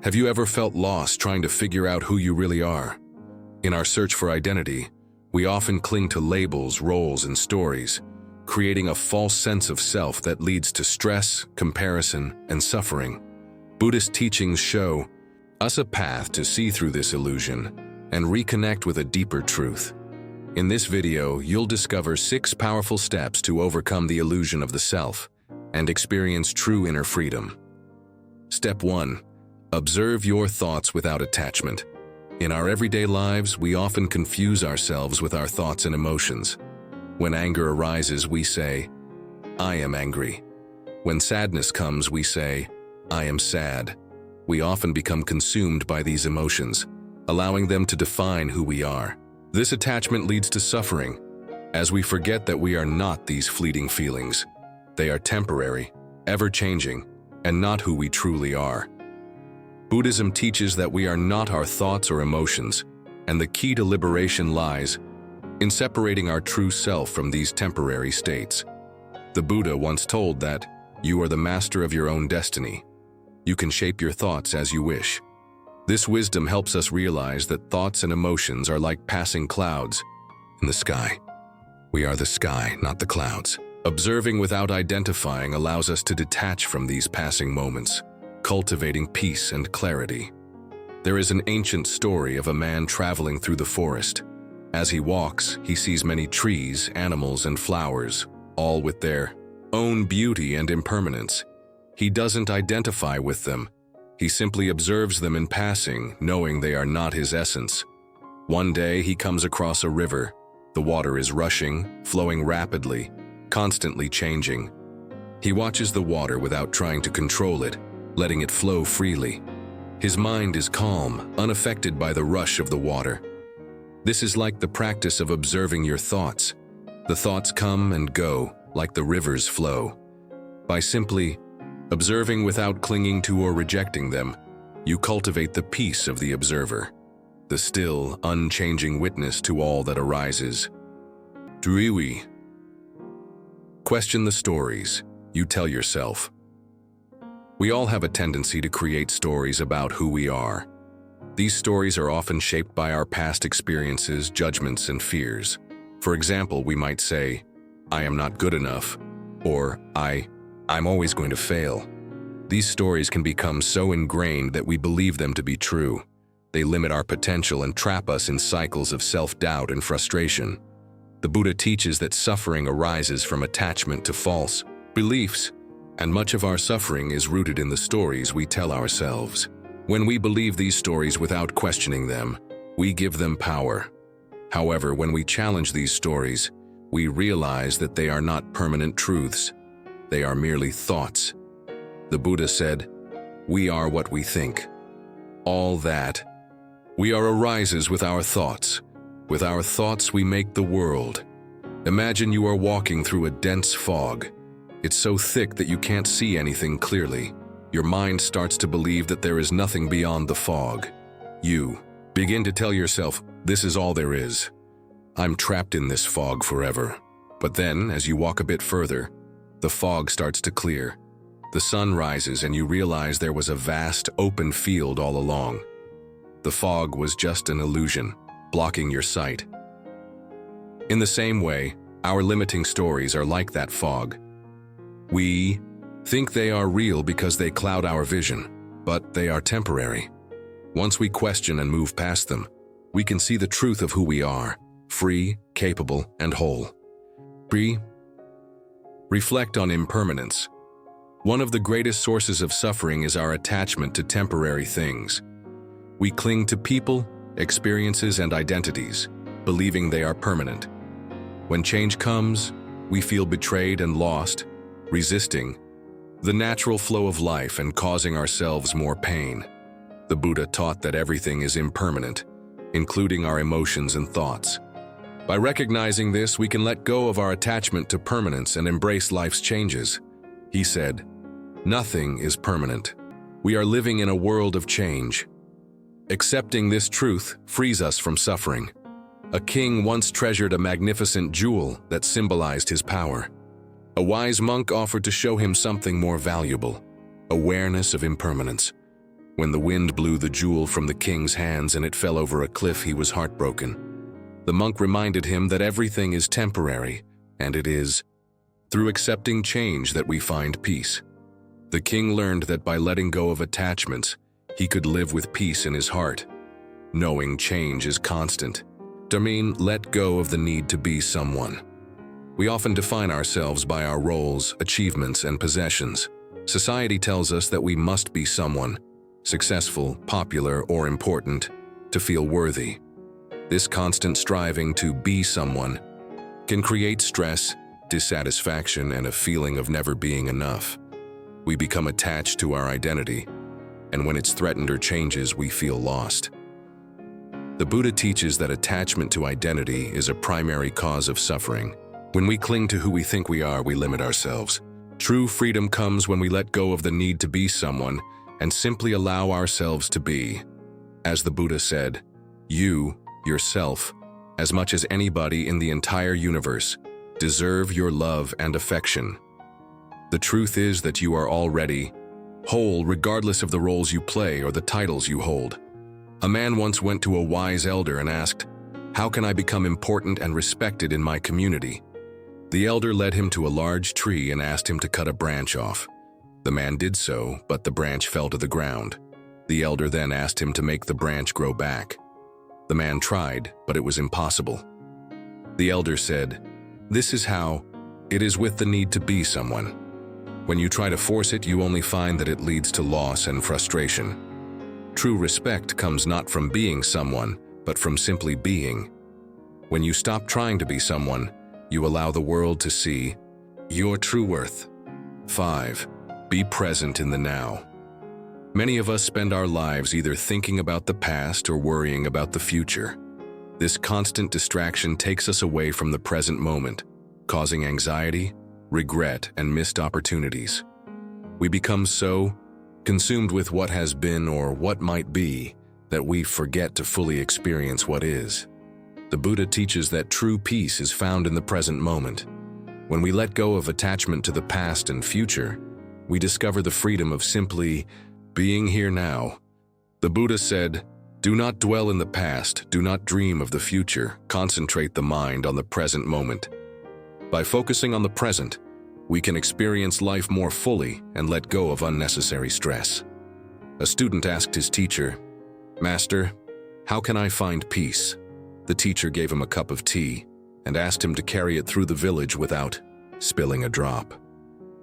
Have you ever felt lost trying to figure out who you really are? In our search for identity, we often cling to labels, roles, and stories, creating a false sense of self that leads to stress, comparison, and suffering. Buddhist teachings show us a path to see through this illusion and reconnect with a deeper truth. In this video, you'll discover 6 powerful steps to overcome the illusion of the self and experience true inner freedom. Step 1. Observe your thoughts without attachment. In our everyday lives, we often confuse ourselves with our thoughts and emotions. When anger arises, we say, "I am angry." When sadness comes, we say, "I am sad." We often become consumed by these emotions, allowing them to define who we are. This attachment leads to suffering, as we forget that we are not these fleeting feelings. They are temporary, ever-changing, and not who we truly are. Buddhism teaches that we are not our thoughts or emotions, and the key to liberation lies in separating our true self from these temporary states. The Buddha once told that you are the master of your own destiny. You can shape your thoughts as you wish. This wisdom helps us realize that thoughts and emotions are like passing clouds in the sky. We are the sky, not the clouds. Observing without identifying allows us to detach from these passing moments, cultivating peace and clarity. There is an ancient story of a man traveling through the forest. As he walks, he sees many trees, animals, and flowers, all with their own beauty and impermanence. He doesn't identify with them. He simply observes them in passing, knowing they are not his essence. One day, he comes across a river. The water is rushing, flowing rapidly, constantly changing. He watches the water without trying to control it, letting it flow freely. His mind is calm, unaffected by the rush of the water. This is like the practice of observing your thoughts. The thoughts come and go, like the rivers flow. By simply observing without clinging to or rejecting them, you cultivate the peace of the observer, the still, unchanging witness to all that arises. Driwi. Question the stories you tell yourself. We all have a tendency to create stories about who we are. These stories are often shaped by our past experiences, judgments, and fears. For example, we might say, "I am not good enough," or I'm always going to fail. These stories can become so ingrained that we believe them to be true. They limit our potential and trap us in cycles of self-doubt and frustration. The Buddha teaches that suffering arises from attachment to false beliefs, and much of our suffering is rooted in the stories we tell ourselves. When we believe these stories without questioning them, we give them power. However, when we challenge these stories, we realize that they are not permanent truths. They are merely thoughts. The Buddha said, "We are what we think." All that we are arises with our thoughts. With our thoughts, we make the world. Imagine you are walking through a dense fog. It's so thick that you can't see anything clearly. Your mind starts to believe that there is nothing beyond the fog. You begin to tell yourself, "This is all there is. I'm trapped in this fog forever." But then, as you walk a bit further, the fog starts to clear. The sun rises and you realize there was a vast, open field all along. The fog was just an illusion, blocking your sight. In the same way, our limiting stories are like that fog. We think they are real because they cloud our vision, but they are temporary. Once we question and move past them, we can see the truth of who we are, free, capable, and whole. 3. Reflect on impermanence. One of the greatest sources of suffering is our attachment to temporary things. We cling to people, experiences, and identities, believing they are permanent. When change comes, we feel betrayed and lost, resisting the natural flow of life and causing ourselves more pain. The Buddha taught that everything is impermanent, including our emotions and thoughts. By recognizing this, we can let go of our attachment to permanence and embrace life's changes. He said, "Nothing is permanent. We are living in a world of change." Accepting this truth frees us from suffering. A king once treasured a magnificent jewel that symbolized his power. A wise monk offered to show him something more valuable, awareness of impermanence. When the wind blew the jewel from the king's hands and it fell over a cliff, he was heartbroken. The monk reminded him that everything is temporary, and it is through accepting change that we find peace. The king learned that by letting go of attachments, he could live with peace in his heart, knowing change is constant. Let go of the need to be someone. We often define ourselves by our roles, achievements, and possessions. Society tells us that we must be someone, successful, popular, or important, to feel worthy. This constant striving to be someone can create stress, dissatisfaction, and a feeling of never being enough. We become attached to our identity, and when it's threatened or changes, we feel lost. The Buddha teaches that attachment to identity is a primary cause of suffering. When we cling to who we think we are, we limit ourselves. True freedom comes when we let go of the need to be someone and simply allow ourselves to be. As the Buddha said, you, yourself, as much as anybody in the entire universe, deserve your love and affection. The truth is that you are already whole regardless of the roles you play or the titles you hold. A man once went to a wise elder and asked, "How can I become important and respected in my community?" The elder led him to a large tree and asked him to cut a branch off. The man did so, but the branch fell to the ground. The elder then asked him to make the branch grow back. The man tried, but it was impossible. The elder said, "This is how it is with the need to be someone. When you try to force it, you only find that it leads to loss and frustration. True respect comes not from being someone, but from simply being. When you stop trying to be someone, you allow the world to see your true worth." 5. Be present in the now. Many of us spend our lives either thinking about the past or worrying about the future. This constant distraction takes us away from the present moment, causing anxiety, regret, and missed opportunities. We become so consumed with what has been or what might be that we forget to fully experience what is. The Buddha teaches that true peace is found in the present moment. When we let go of attachment to the past and future, we discover the freedom of simply being here now. The Buddha said, "Do not dwell in the past, do not dream of the future, concentrate the mind on the present moment." By focusing on the present, we can experience life more fully and let go of unnecessary stress. A student asked his teacher, "Master, how can I find peace?" The teacher gave him a cup of tea and asked him to carry it through the village without spilling a drop.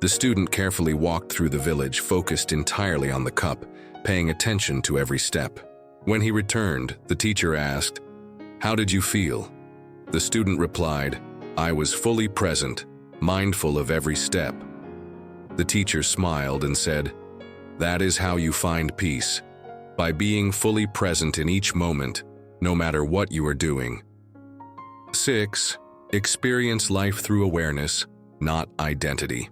The student carefully walked through the village, focused entirely on the cup, paying attention to every step. When he returned, the teacher asked, "How did you feel?" The student replied, "I was fully present, mindful of every step." The teacher smiled and said, "That is how you find peace, by being fully present in each moment, no matter what you are doing." 6. Experience life through awareness, not identity.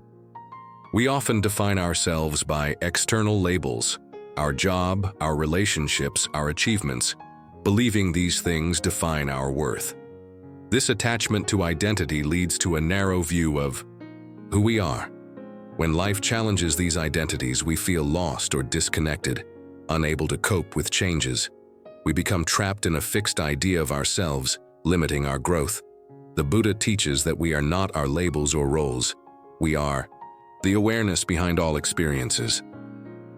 We often define ourselves by external labels, our job, our relationships, our achievements, believing these things define our worth. This attachment to identity leads to a narrow view of who we are. When life challenges these identities, we feel lost or disconnected, unable to cope with changes. We become trapped in a fixed idea of ourselves, limiting our growth. The Buddha teaches that we are not our labels or roles. We are the awareness behind all experiences.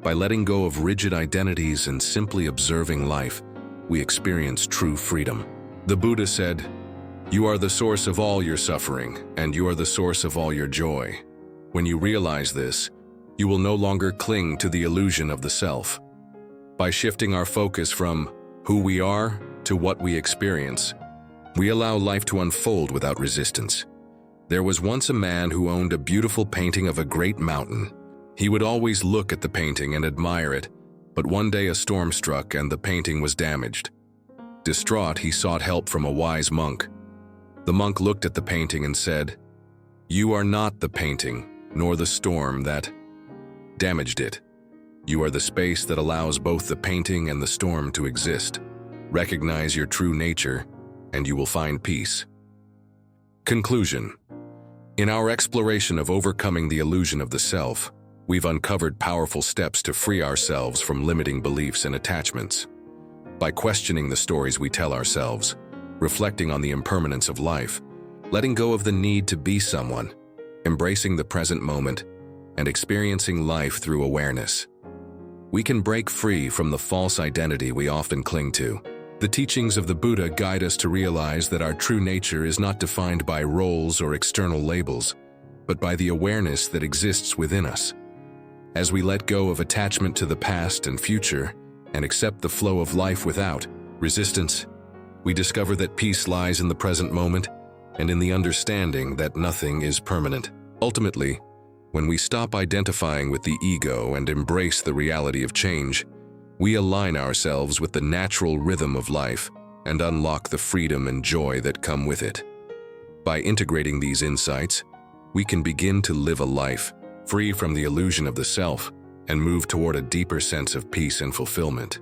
By letting go of rigid identities and simply observing life, we experience true freedom. The Buddha said, "You are the source of all your suffering, and you are the source of all your joy." When you realize this, you will no longer cling to the illusion of the self. By shifting our focus from who we are to what we experience, we allow life to unfold without resistance. There was once a man who owned a beautiful painting of a great mountain. He would always look at the painting and admire it, but one day a storm struck and the painting was damaged. Distraught, he sought help from a wise monk. The monk looked at the painting and said, "You are not the painting, nor the storm that damaged it. You are the space that allows both the painting and the storm to exist. Recognize your true nature, and you will find peace." Conclusion. In our exploration of overcoming the illusion of the self, we've uncovered powerful steps to free ourselves from limiting beliefs and attachments. By questioning the stories we tell ourselves, reflecting on the impermanence of life, letting go of the need to be someone, embracing the present moment, and experiencing life through awareness, we can break free from the false identity we often cling to. The teachings of the Buddha guide us to realize that our true nature is not defined by roles or external labels, but by the awareness that exists within us. As we let go of attachment to the past and future and accept the flow of life without resistance, we discover that peace lies in the present moment and in the understanding that nothing is permanent. Ultimately, when we stop identifying with the ego and embrace the reality of change, we align ourselves with the natural rhythm of life and unlock the freedom and joy that come with it. By integrating these insights, we can begin to live a life free from the illusion of the self and move toward a deeper sense of peace and fulfillment.